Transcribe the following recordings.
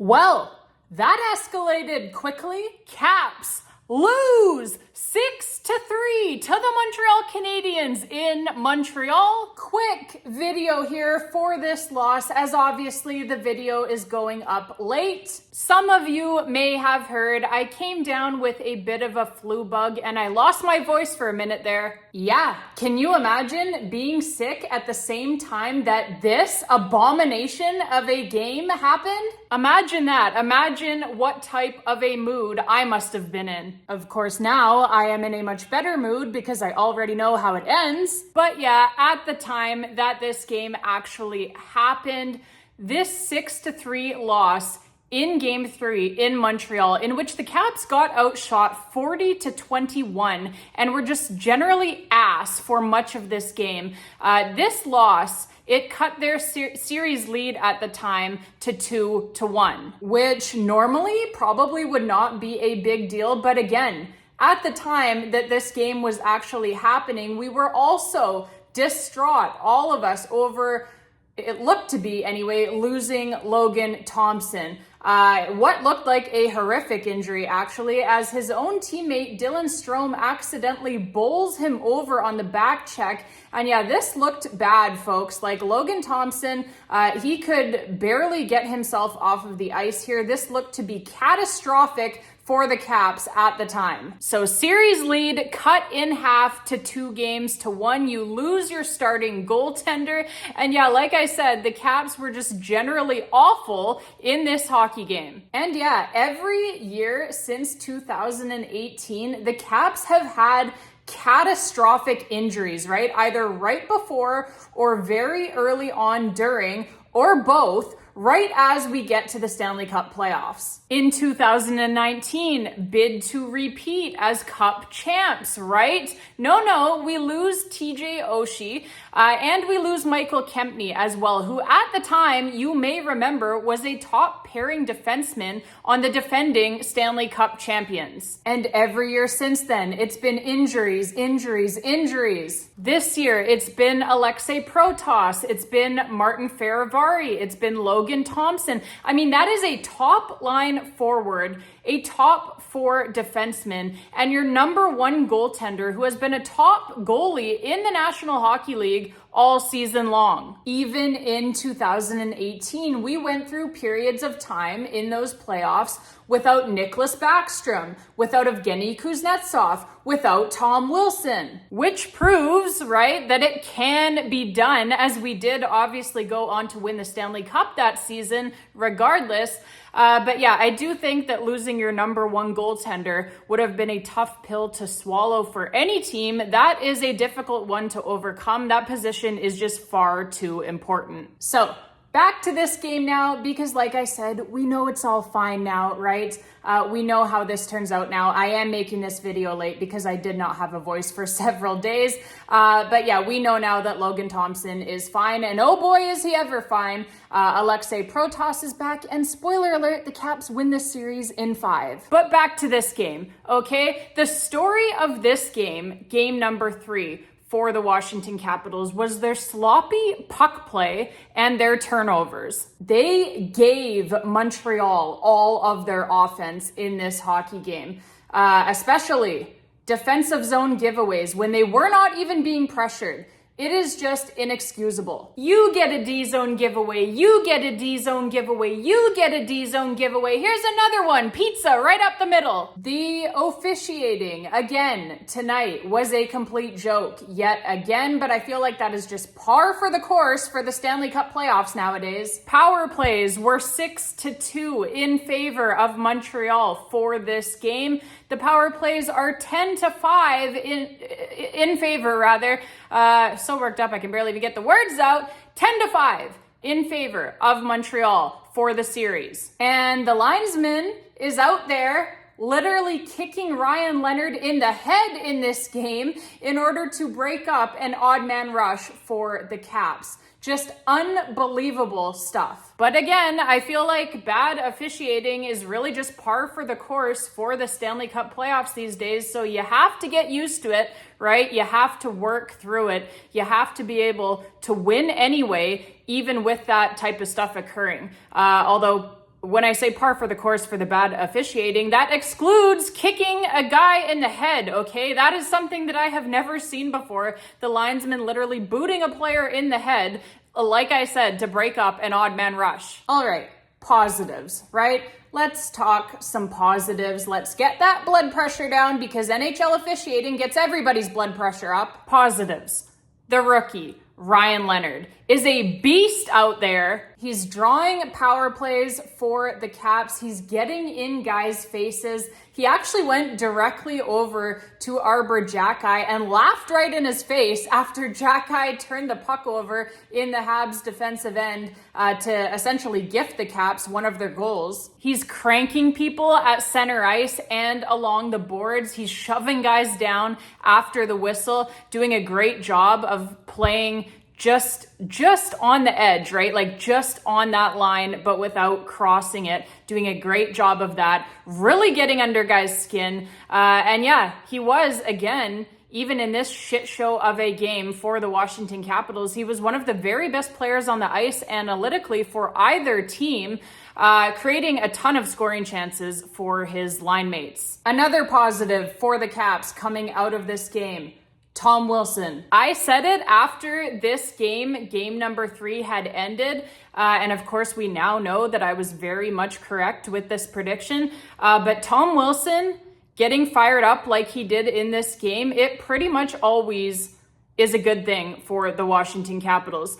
Well, that escalated quickly. Caps lose 6-3 to the Montreal Canadiens in Montreal. Quick video here for this loss, as obviously the video is going up late. Some of you may have heard I came down with a bit of a flu bug and I lost my voice for a minute there. Yeah, can you imagine being sick at the same time that this abomination of a game happened? Imagine that. Imagine what type of a mood I must have been in. Of course, now I am in a much better mood because I already know how it ends. But yeah, at the time that this game actually happened, this 6-3 loss in Game 3 in Montreal, in which the Caps got outshot 40-21 and were just generally ass for much of this game. This loss, it cut their series lead at the time to 2-1, which normally probably would not be a big deal. But again, at the time that this game was actually happening, we were also distraught, all of us, over, it looked to be anyway, losing Logan Thompson. What looked like a horrific injury, actually, as his own teammate Dylan Strome accidentally bowls him over on the back check. And yeah, this looked bad, folks. Like Logan Thompson, he could barely get himself off of the ice here. This looked to be catastrophic for the Caps at the time. So series lead cut in half to 2-1. You lose your starting goaltender. And yeah, like I said, the Caps were just generally awful in this hockey game. And yeah, every year since 2018, the Caps have had catastrophic injuries, right? Either right before or very early on during, or both, right as we get to the Stanley Cup playoffs. In 2019, bid to repeat as Cup champs, right? No, we lose TJ Oshie, and we lose Michael Kempny as well, who at the time, you may remember, was a top pairing defenseman on the defending Stanley Cup champions. And every year since then, it's been injuries. This year, it's been Alexei Protas, it's been Martin Feravari, it's been Logan Thompson. I mean, that is a top line forward, a top 4 defenseman, and your number 1 goaltender who has been a top goalie in the National Hockey League all season long. Even in 2018, we went through periods of time in those playoffs without Nicklas Backstrom, without Evgeny Kuznetsov, without Tom Wilson, which proves, right, that it can be done, as we did obviously go on to win the Stanley Cup that season regardless. But yeah, I do think that losing your number 1 goaltender would have been a tough pill to swallow for any team. That is a difficult one to overcome. That position is just far too important. So back to this game now, because like I said, we know it's all fine now, right? We know how this turns out now. I am making this video late because I did not have a voice for several days. But yeah, we know now that Logan Thompson is fine. And oh boy, is he ever fine. Alexei Protas is back. And spoiler alert, the Caps win this series in 5. But back to this game, okay? The story of this game, game number 3, for the Washington Capitals was their sloppy puck play and their turnovers. They gave Montreal all of their offense in this hockey game, especially defensive zone giveaways when they were not even being pressured. It is just inexcusable. You get a D-zone giveaway. You get a D-zone giveaway. You get a D-zone giveaway. Here's another one. Pizza right up the middle. The officiating, again, tonight was a complete joke yet again, but I feel like that is just par for the course for the Stanley Cup playoffs nowadays. Power plays were 6-2 in favor of Montreal for this game. The power plays are 10-5 in favor, rather. So worked up I can barely even get the words out. 10-5 in favor of Montreal for the series. And the linesman is out there literally kicking Ryan Leonard in the head in this game in order to break up an odd man rush for the Caps. Just unbelievable stuff. But again, I feel like bad officiating is really just par for the course for the Stanley Cup playoffs these days. So you have to get used to it, right? You have to work through it. You have to be able to win anyway, even with that type of stuff occurring. Although when I say par for the course for the bad officiating, that excludes kicking a guy in the head, okay? That is something that I have never seen before. The linesman literally booting a player in the head, like I said, to break up an odd man rush. All right, positives, right? Let's talk some positives. Let's get that blood pressure down because NHL officiating gets everybody's blood pressure up. Positives. The rookie, Ryan Leonard, is a beast out there. He's drawing power plays for the Caps. He's getting in guys' faces. He actually went directly over to Arbor Xhekaj and laughed right in his face after Xhekaj turned the puck over in the Habs defensive end to essentially gift the Caps one of their goals. He's cranking people at center ice and along the boards. He's shoving guys down after the whistle, doing a great job of playing just on the edge, right? Like just on that line, but without crossing it. Doing a great job of that. Really getting under guys' skin. And yeah, he was, again, even in this shit show of a game for the Washington Capitals, he was one of the very best players on the ice analytically for either team, creating a ton of scoring chances for his line mates. Another positive for the Caps coming out of this game, Tom Wilson. I said it after this game, game number 3 had ended. And of course, we now know that I was very much correct with this prediction. But Tom Wilson getting fired up like he did in this game, it pretty much always is a good thing for the Washington Capitals.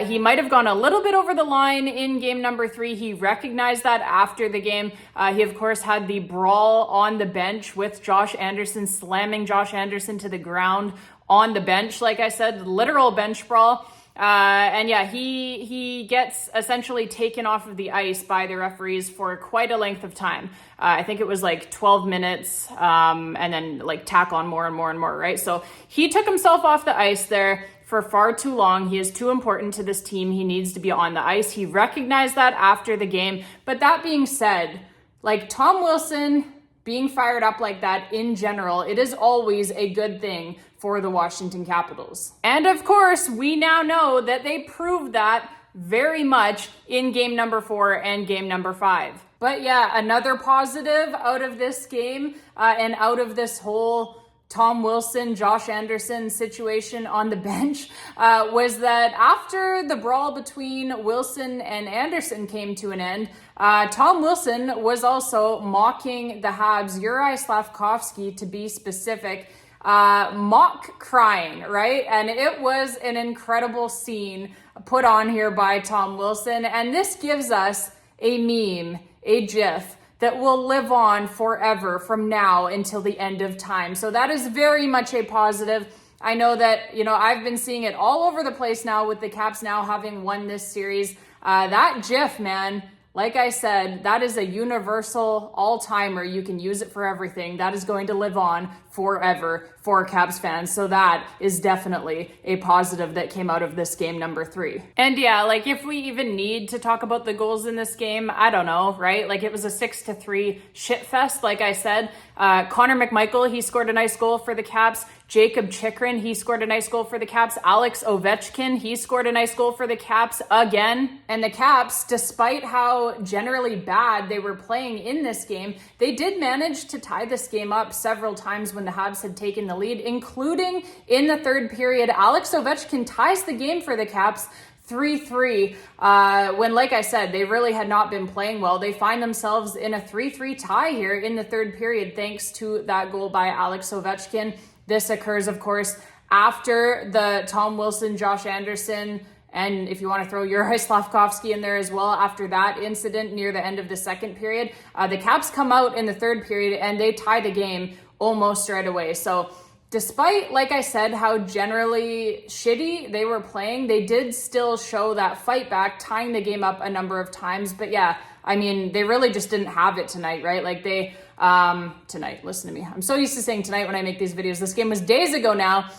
He might have gone a little bit over the line in game number 3. He recognized that after the game. He, of course, had the brawl on the bench with Josh Anderson, slamming Josh Anderson to the ground on the bench. Like I said, literal bench brawl. And yeah, he gets essentially taken off of the ice by the referees for quite a length of time. I think it was like 12 minutes, and then like tack on more and more and more, right? So he took himself off the ice there for far too long. He is too important to this team. He needs to be on the ice. He recognized that after the game. But that being said, like Tom Wilson being fired up like that in general, it is always a good thing for the Washington Capitals. And of course, we now know that they proved that very much in game number 4 and game number 5. But yeah, another positive out of this game and out of this whole Tom Wilson, Josh Anderson situation on the bench was that after the brawl between Wilson and Anderson came to an end, Tom Wilson was also mocking the Habs, Juraj Slafkovsky to be specific, mock crying, right? And it was an incredible scene put on here by Tom Wilson. And this gives us a meme, a GIF, that will live on forever from now until the end of time. So that is very much a positive. I know that, I've been seeing it all over the place now with the Caps now having won this series. That GIF, man, like I said, that is a universal all-timer. You can use it for everything. That is going to live on forever for Caps fans. So that is definitely a positive that came out of this game number 3. And yeah, like if we even need to talk about the goals in this game, I don't know, right? Like it was a 6-3 shit fest, like I said. Connor McMichael, he scored a nice goal for the Caps. Jakob Chychrun, he scored a nice goal for the Caps. Alex Ovechkin, he scored a nice goal for the Caps again. And the Caps, despite how generally bad they were playing in this game, they did manage to tie this game up several times when the Habs had taken the lead, including in the third period. Alex Ovechkin ties the game for the Caps 3-3, when, like I said, they really had not been playing well. They find themselves in a 3-3 tie here in the third period, thanks to that goal by Alex Ovechkin. This occurs, of course, after the Tom Wilson, Josh Anderson, and if you want to throw Juraj Slafkovsky in there as well, after that incident near the end of the second period, the Caps come out in the third period and they tie the game almost right away. So despite, like I said, how generally shitty they were playing, they did still show that fight back, tying the game up a number of times. But yeah, I mean, they really just didn't have it tonight, right? Like they, tonight, listen to me. I'm so used to saying tonight when I make these videos. This game was days ago now.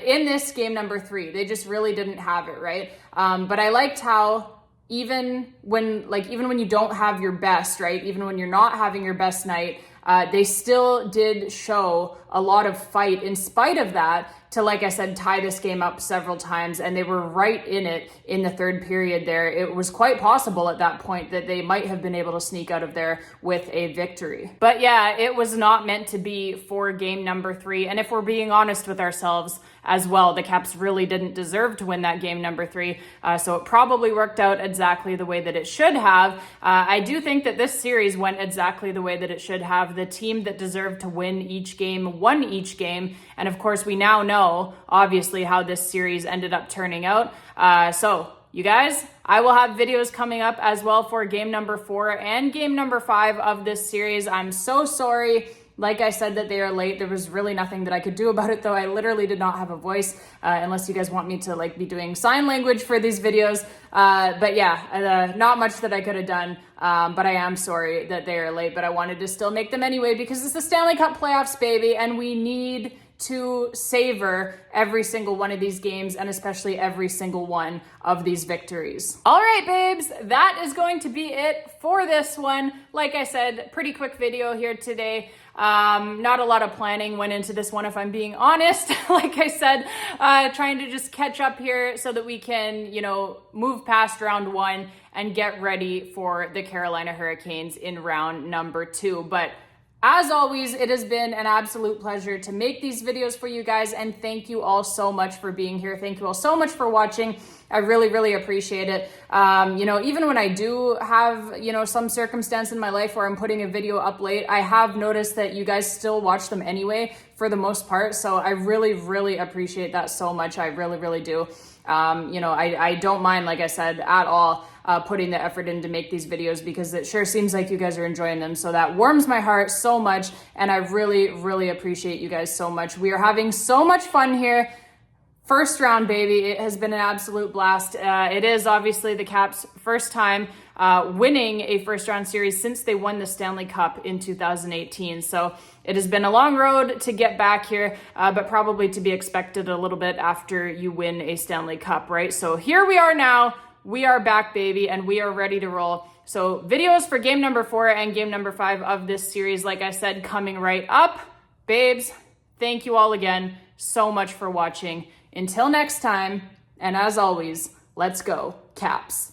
In this game number 3, they just really didn't have it, right? But I liked how even when you don't have your best, right? Even when you're not having your best night, they still did show a lot of fight in spite of that to, like I said, tie this game up several times, and they were right in it in the third period there. It was quite possible at that point that they might have been able to sneak out of there with a victory. But yeah, it was not meant to be for game number 3. And if we're being honest with ourselves as well, the Caps really didn't deserve to win that game number 3. So it probably worked out exactly the way that it should have. I do think that this series went exactly the way that it should have. The team that deserved to win each game won each game. And of course, we now know, obviously, how this series ended up turning out. So you guys, I will have videos coming up as well for game number 4 and game number 5 of this series. I'm so sorry. Like I said, that they are late. There was really nothing that I could do about it, though. I literally did not have a voice, unless you guys want me to be doing sign language for these videos. But yeah, not much that I could have done. But I am sorry that they are late, but I wanted to still make them anyway because it's the Stanley Cup playoffs, baby, and we need to savor every single one of these games and especially every single one of these victories. All right, babes, that is going to be it for this one. Like I said, pretty quick video here today. Not a lot of planning went into this one, if I'm being honest. Like I said, trying to just catch up here so that we can, move past round 1 and get ready for the Carolina Hurricanes in round number 2. But as always, it has been an absolute pleasure to make these videos for you guys, and thank you all so much for being here. Thank you all so much for watching. I really, really appreciate it. Even when I do have, some circumstance in my life where I'm putting a video up late, I have noticed that you guys still watch them anyway, for the most part. So I really, really appreciate that so much. I really, really do. I don't mind, like I said, at all, putting the effort in to make these videos because it sure seems like you guys are enjoying them. So that warms my heart so much. And I really, really appreciate you guys so much. We are having so much fun here. First round, baby. It has been an absolute blast. It is obviously the Caps' first time winning a first round series since they won the Stanley Cup in 2018. So it has been a long road to get back here, but probably to be expected a little bit after you win a Stanley Cup, right? So here we are now. We are back, baby, and we are ready to roll. So videos for game number 4 and game number 5 of this series, like I said, coming right up. Babes, thank you all again so much for watching. Until next time, and as always, let's go, Caps.